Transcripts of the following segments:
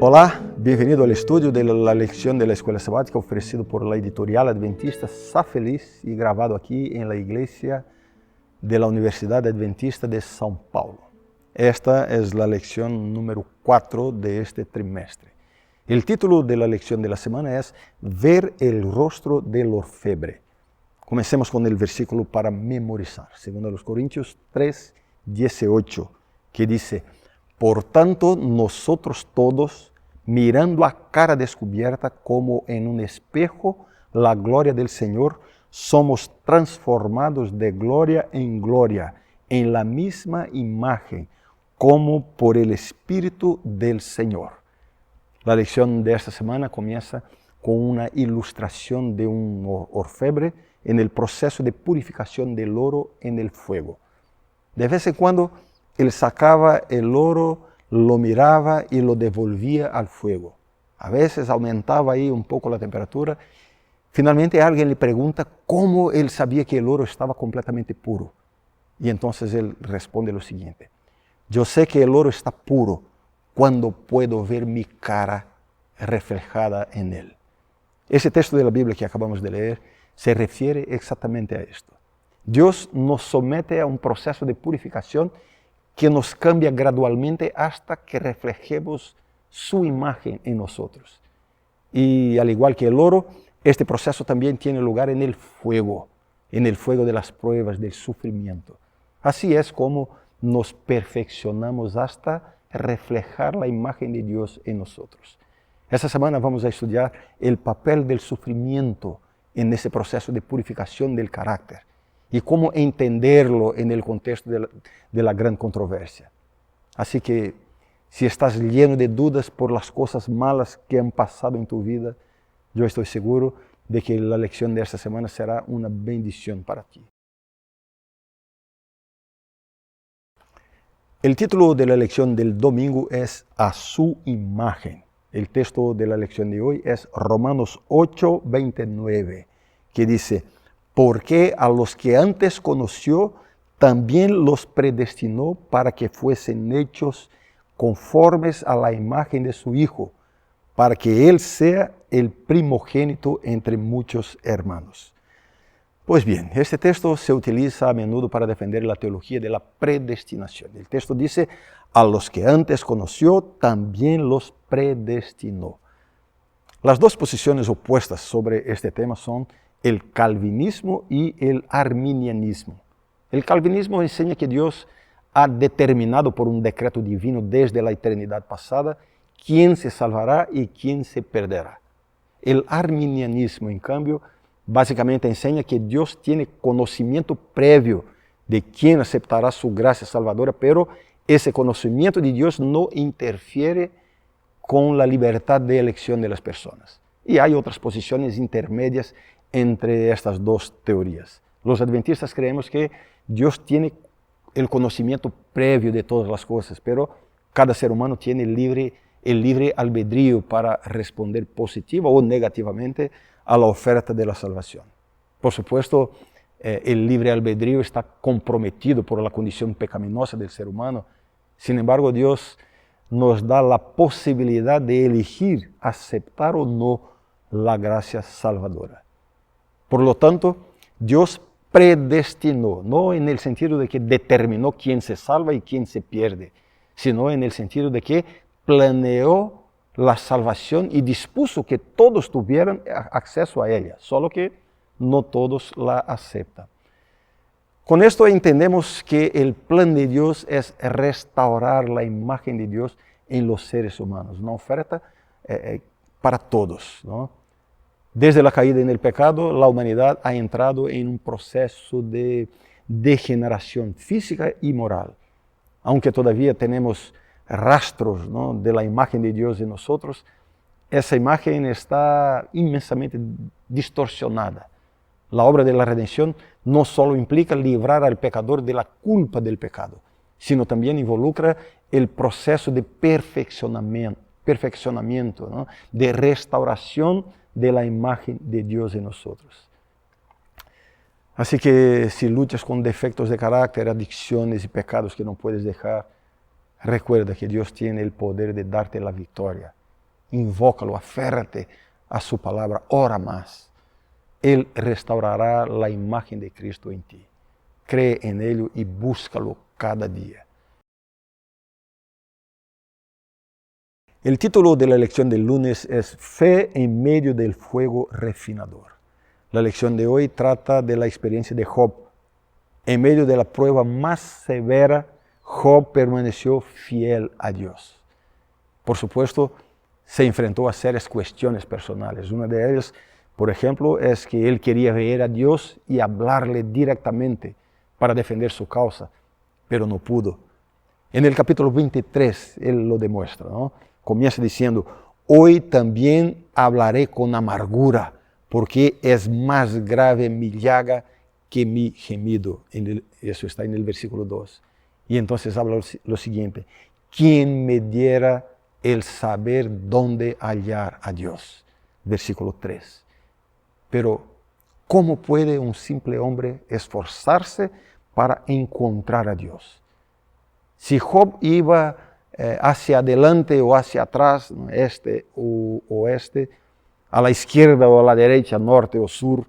Olá, bem-vindo ao estudio de la lección de la Escuela Sabática ofrecido por la editorial adventista Sa Feliz y grabado aquí en la iglesia de la Universidad Adventista de São Paulo. Esta es la lección número 4 de este trimestre. El título de la lección de la semana es Ver el rostro del orfebre. Comencemos con el versículo para memorizar, segundo los Corintios 3:18, que dice: Por tanto, nosotros todos, mirando a cara descubierta como en un espejo la gloria del Señor, somos transformados de gloria en gloria, en la misma imagen, como por el Espíritu del Señor. La lección de esta semana comienza con una ilustración de un orfebre en el proceso de purificación del oro en el fuego. De vez en cuando, él sacaba el oro, lo miraba y lo devolvía al fuego. A veces aumentaba ahí un poco la temperatura. Finalmente alguien le pregunta cómo él sabía que el oro estaba completamente puro. Y entonces él responde lo siguiente: yo sé que el oro está puro cuando puedo ver mi cara reflejada en él. Ese texto de la Biblia que acabamos de leer se refiere exactamente a esto. Dios nos somete a un proceso de purificación que nos cambia gradualmente hasta que reflejemos su imagen en nosotros. Y al igual que el oro, este proceso también tiene lugar en el fuego de las pruebas, del sufrimiento. Así es como nos perfeccionamos hasta reflejar la imagen de Dios en nosotros. Esta semana vamos a estudiar el papel del sufrimiento en ese proceso de purificación del carácter y cómo entenderlo en el contexto de la gran controversia. Así que si estás lleno de dudas por las cosas malas que han pasado en tu vida, yo estoy seguro de que la lección de esta semana será una bendición para ti. El título de la lección del domingo es A su imagen. El texto de la lección de hoy es Romanos 8:29, que dice: porque a los que antes conoció, también los predestinó para que fuesen hechos conformes a la imagen de su Hijo, para que Él sea el primogénito entre muchos hermanos. Pues bien, este texto se utiliza a menudo para defender la teología de la predestinación. El texto dice: a los que antes conoció, también los predestinó. Las dos posiciones opuestas sobre este tema son el calvinismo y el arminianismo. El calvinismo enseña que Dios ha determinado por un decreto divino desde la eternidad pasada quién se salvará y quién se perderá. El arminianismo, en cambio, básicamente enseña que Dios tiene conocimiento previo de quién aceptará su gracia salvadora, pero ese conocimiento de Dios no interfiere con la libertad de elección de las personas. Y hay otras posiciones intermedias entre estas dos teorías. Los adventistas creemos que Dios tiene el conocimiento previo de todas las cosas, pero cada ser humano tiene el libre albedrío para responder positiva o negativamente a la oferta de la salvación. Por supuesto, el libre albedrío está comprometido por la condición pecaminosa del ser humano. Sin embargo, Dios nos da la posibilidad de elegir aceptar o no la gracia salvadora. Por lo tanto, Dios predestinó, no en el sentido de que determinó quién se salva y quién se pierde, sino en el sentido de que planeó la salvación y dispuso que todos tuvieran acceso a ella, solo que no todos la aceptan. Con esto entendemos que el plan de Dios es restaurar la imagen de Dios en los seres humanos, una oferta para todos, ¿no? Desde la caída en el pecado, la humanidad ha entrado en un proceso de degeneración física y moral. Aunque todavía tenemos rastros, ¿no?, de la imagen de Dios en nosotros, esa imagen está inmensamente distorsionada. La obra de la redención no solo implica librar al pecador de la culpa del pecado, sino también involucra el proceso de perfeccionamiento, ¿no?, de restauración de la imagen de Dios en nosotros. Así que si luchas con defectos de carácter, adicciones y pecados que no puedes dejar, recuerda que Dios tiene el poder de darte la victoria invócalo, aférrate a su palabra, ora más. Él restaurará la imagen de Cristo en ti. Cree en ello y búscalo cada día. El título de la lección del lunes es Fe en medio del fuego refinador. La lección de hoy trata de la experiencia de Job. En medio de la prueba más severa, Job permaneció fiel a Dios. Por supuesto, se enfrentó a serias cuestiones personales. Una de ellas, por ejemplo, es que él quería ver a Dios y hablarle directamente para defender su causa, pero no pudo. En el capítulo 23, él lo demuestra, ¿no? Comienza diciendo, hoy también hablaré con amargura, porque es más grave mi llaga que mi gemido. Eso está en el versículo 2. Y entonces habla lo siguiente, ¿quién me diera el saber dónde hallar a Dios? Versículo 3. Pero, ¿cómo puede un simple hombre esforzarse para encontrar a Dios? Si Job iba hacia adelante o hacia atrás, este o oeste, a la izquierda o a la derecha, norte o sur,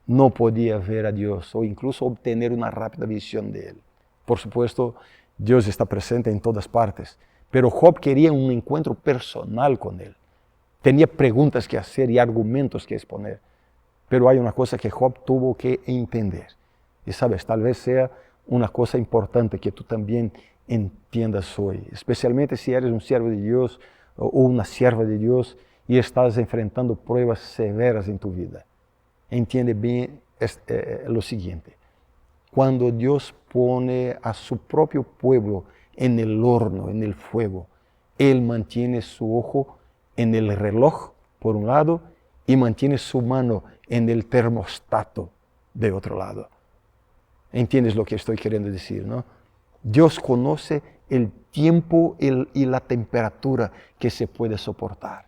no podía ver a Dios o incluso obtener una rápida visión de Él. Por supuesto, Dios está presente en todas partes, pero Job quería un encuentro personal con Él. Tenía preguntas que hacer y argumentos que exponer. Pero hay una cosa que Job tuvo que entender. Y sabes, tal vez sea una cosa importante que tú también entiendas hoy, especialmente si eres un siervo de Dios o una sierva de Dios y estás enfrentando pruebas severas en tu vida. Entiende bien lo siguiente. Cuando Dios pone a su propio pueblo en el horno, en el fuego, Él mantiene su ojo en el reloj, por un lado, y mantiene su mano en el termostato, de otro lado. ¿Entiendes lo que estoy queriendo decir, no? Dios conoce el tiempo y la temperatura que se puede soportar.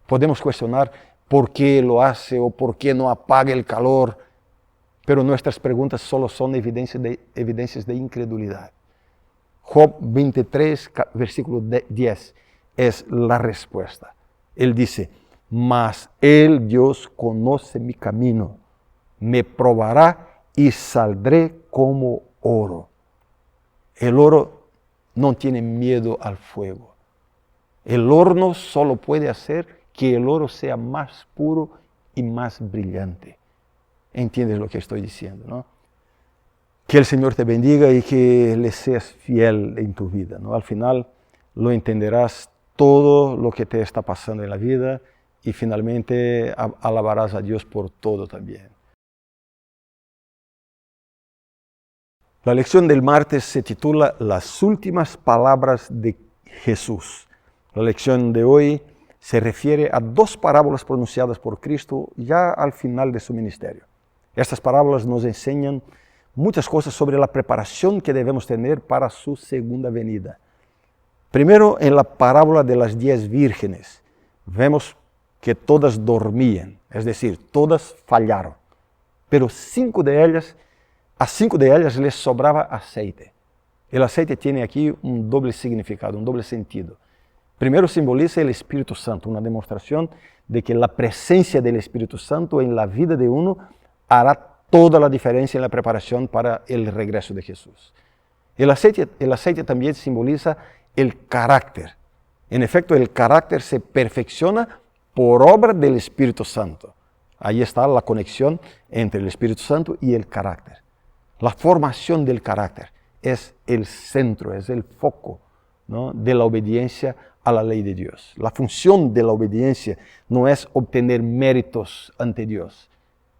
Podemos cuestionar por qué lo hace o por qué no apaga el calor, pero nuestras preguntas solo son evidencias de incredulidad. Job 23, versículo 10, es la respuesta. Él dice, mas Él, Dios, conoce mi camino, me probará y saldré como oro. El oro no tiene miedo al fuego. El horno solo puede hacer que el oro sea más puro y más brillante. ¿Entiendes lo que estoy diciendo, no? Que el Señor te bendiga y que le seas fiel en tu vida, ¿no? Al final lo entenderás todo lo que te está pasando en la vida y finalmente alabarás a Dios por todo también. La lección del martes se titula Las últimas palabras de Jesús. La lección de hoy se refiere a dos parábolas pronunciadas por Cristo ya al final de su ministerio. Estas parábolas nos enseñan muchas cosas sobre la preparación que debemos tener para su segunda venida. Primero, en la parábola de las 10 vírgenes, vemos que todas dormían, es decir, todas fallaron, pero a 5 de ellas les sobraba aceite. El aceite tiene aquí un doble significado, un doble sentido. Primero simboliza el Espíritu Santo, una demostración de que la presencia del Espíritu Santo en la vida de uno hará toda la diferencia en la preparación para el regreso de Jesús. El aceite también simboliza el carácter. En efecto, el carácter se perfecciona por obra del Espíritu Santo. Ahí está la conexión entre el Espíritu Santo y el carácter. La formación del carácter es el centro, es el foco, ¿no?, de la obediencia a la ley de Dios. La función de la obediencia no es obtener méritos ante Dios.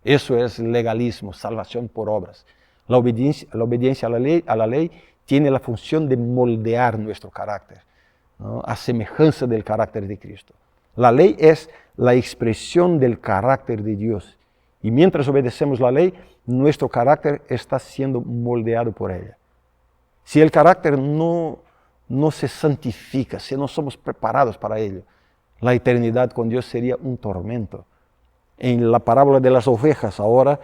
Eso es legalismo, salvación por obras. La obediencia a la ley tiene la función de moldear nuestro carácter, ¿no?, a semejanza del carácter de Cristo. La ley es la expresión del carácter de Dios. Y mientras obedecemos la ley, nuestro carácter está siendo moldeado por ella. Si el carácter no se santifica, si no somos preparados para ello, la eternidad con Dios sería un tormento. En la parábola de las ovejas ahora,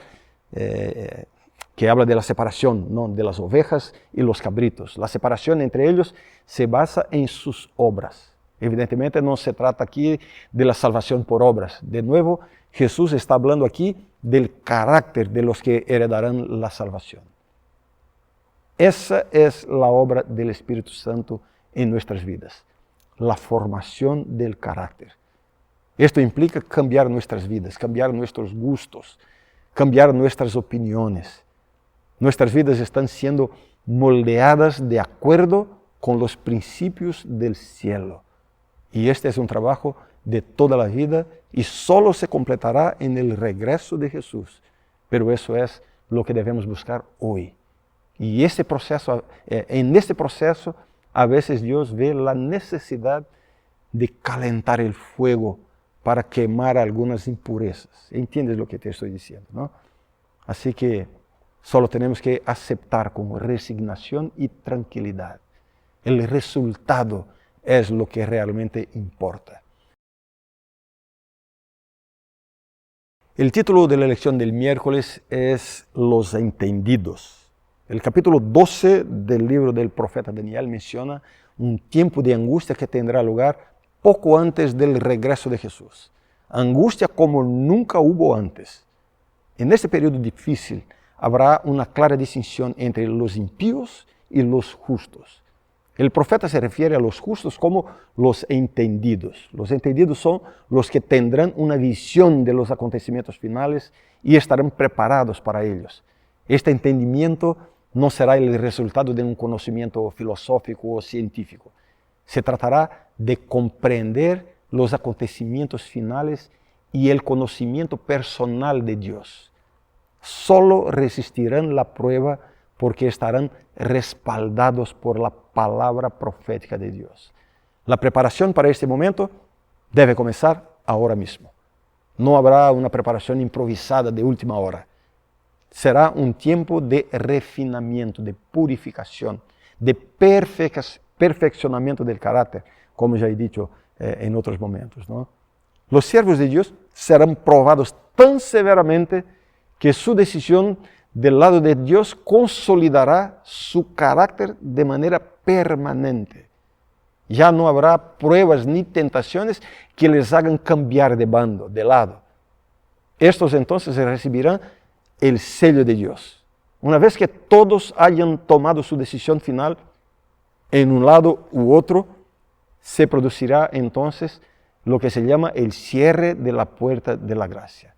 que habla de la separación, ¿no?, de las ovejas y los cabritos. La separación entre ellos se basa en sus obras. Evidentemente no se trata aquí de la salvación por obras. De nuevo, Jesús está hablando aquí del carácter de los que heredarán la salvación. Esa es la obra del Espíritu Santo en nuestras vidas, la formación del carácter. Esto implica cambiar nuestras vidas, cambiar nuestros gustos, cambiar nuestras opiniones. Nuestras vidas están siendo moldeadas de acuerdo con los principios del cielo. Y este es un trabajo de toda la vida y solo se completará en el regreso de Jesús. Pero eso es lo que debemos buscar hoy. Y en este proceso, a veces Dios ve la necesidad de calentar el fuego para quemar algunas impurezas. ¿Entiendes lo que te estoy diciendo, no? Así que solo tenemos que aceptar con resignación y tranquilidad. El resultado es lo que realmente importa. El título de la lección del miércoles es Los entendidos. El capítulo 12 del libro del profeta Daniel menciona un tiempo de angustia que tendrá lugar poco antes del regreso de Jesús. Angustia como nunca hubo antes. En este periodo difícil habrá una clara distinción entre los impíos y los justos. El profeta se refiere a los justos como los entendidos. Los entendidos son los que tendrán una visión de los acontecimientos finales y estarán preparados para ellos. Este entendimiento no será el resultado de un conocimiento filosófico o científico. Se tratará de comprender los acontecimientos finales y el conocimiento personal de Dios. Solo resistirán la prueba porque estarán respaldados por la palabra profética de Dios. La preparación para este momento debe comenzar ahora mismo. No habrá una preparación improvisada de última hora. Será un tiempo de refinamiento, de purificación, de perfeccionamiento del carácter, como ya he dicho en otros momentos, ¿no? Los siervos de Dios serán probados tan severamente que su decisión del lado de Dios consolidará su carácter de manera permanente. Ya no habrá pruebas ni tentaciones que les hagan cambiar de bando, de lado. Estos entonces recibirán el sello de Dios. Una vez que todos hayan tomado su decisión final en un lado u otro, se producirá entonces lo que se llama el cierre de la puerta de la gracia.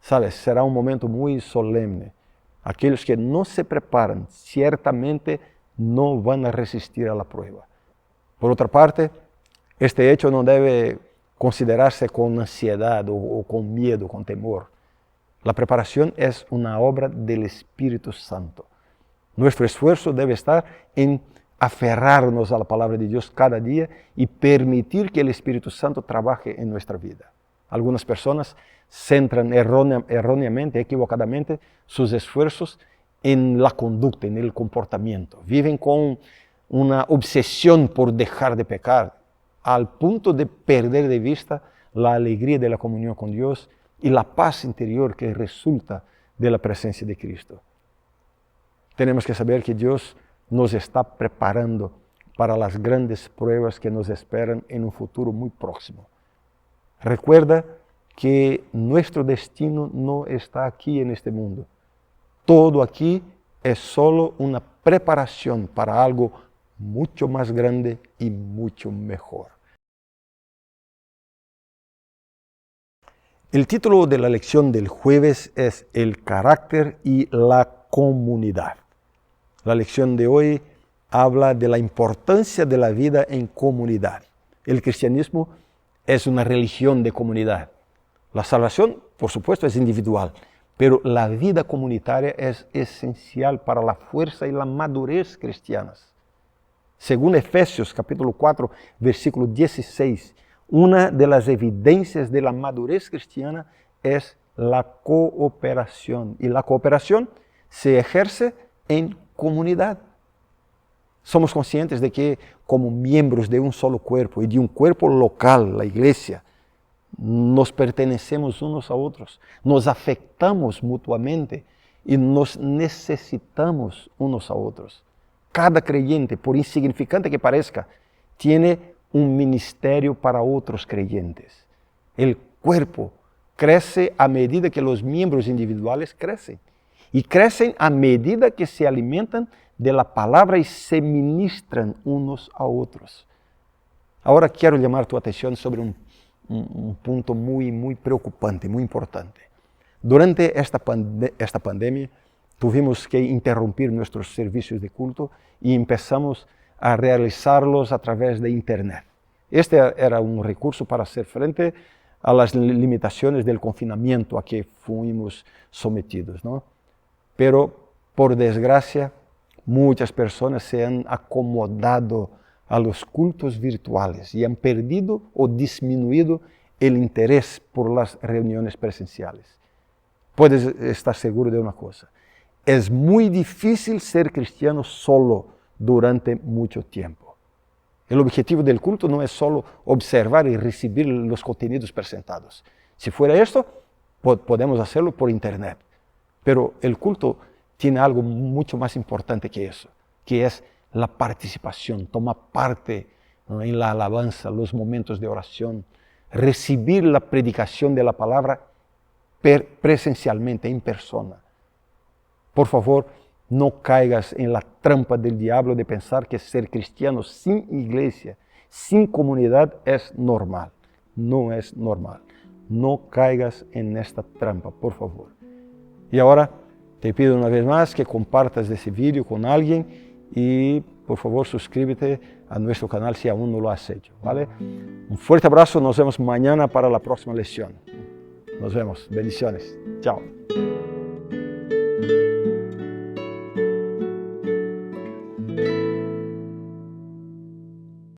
¿Sabes? Será un momento muy solemne. Aquellos que no se preparan ciertamente no van a resistir a la prueba. Por otra parte, este hecho no debe considerarse con ansiedad o con miedo, con temor. La preparación es una obra del Espíritu Santo. Nuestro esfuerzo debe estar en aferrarnos a la palabra de Dios cada día y permitir que el Espíritu Santo trabaje en nuestra vida. Algunas personas centran erróneamente, equivocadamente, sus esfuerzos en la conducta, en el comportamiento. Viven con una obsesión por dejar de pecar, al punto de perder de vista la alegría de la comunión con Dios y la paz interior que resulta de la presencia de Cristo. Tenemos que saber que Dios nos está preparando para las grandes pruebas que nos esperan en un futuro muy próximo. Recuerda que nuestro destino no está aquí en este mundo. Todo aquí es solo una preparación para algo mucho más grande y mucho mejor. El título de la lección del jueves es El carácter y la comunidad. La lección de hoy habla de la importancia de la vida en comunidad. El cristianismo es una religión de comunidad. La salvación, por supuesto, es individual, pero la vida comunitaria es esencial para la fuerza y la madurez cristianas. Según Efesios capítulo 4, versículo 16, una de las evidencias de la madurez cristiana es la cooperación. Y la cooperación se ejerce en comunidad. Somos conscientes de que como miembros de un solo cuerpo y de un cuerpo local, la iglesia, nos pertenecemos unos a otros, nos afectamos mutuamente y nos necesitamos unos a otros. Cada creyente, por insignificante que parezca, tiene un ministerio para otros creyentes. El cuerpo crece a medida que los miembros individuales crecen. Y crecen a medida que se alimentan de la palabra y se ministran unos a otros. Ahora quiero llamar tu atención sobre un punto muy preocupante, muy importante. Durante esta pandemia tuvimos que interrumpir nuestros servicios de culto y empezamos a realizarlos a través de Internet. Este era un recurso para hacer frente a las limitaciones del confinamiento a que fuimos sometidos, ¿no? Pero, por desgracia, muchas personas se han acomodado a los cultos virtuales y han perdido o disminuido el interés por las reuniones presenciales. Puedes estar seguro de una cosa: es muy difícil ser cristiano solo durante mucho tiempo. El objetivo del culto no es solo observar y recibir los contenidos presentados. Si fuera esto, podemos hacerlo por Internet. Pero el culto tiene algo mucho más importante que eso, que es la participación, tomar parte en la alabanza, los momentos de oración, recibir la predicación de la palabra presencialmente, en persona. Por favor, no caigas en la trampa del diablo de pensar que ser cristiano sin iglesia, sin comunidad es normal. No es normal. No caigas en esta trampa, por favor. Y ahora te pido una vez más que compartas este vídeo con alguien y por favor suscríbete a nuestro canal si aún no lo has hecho, ¿vale? Un fuerte abrazo, nos vemos mañana para la próxima lección. Nos vemos, bendiciones, chao.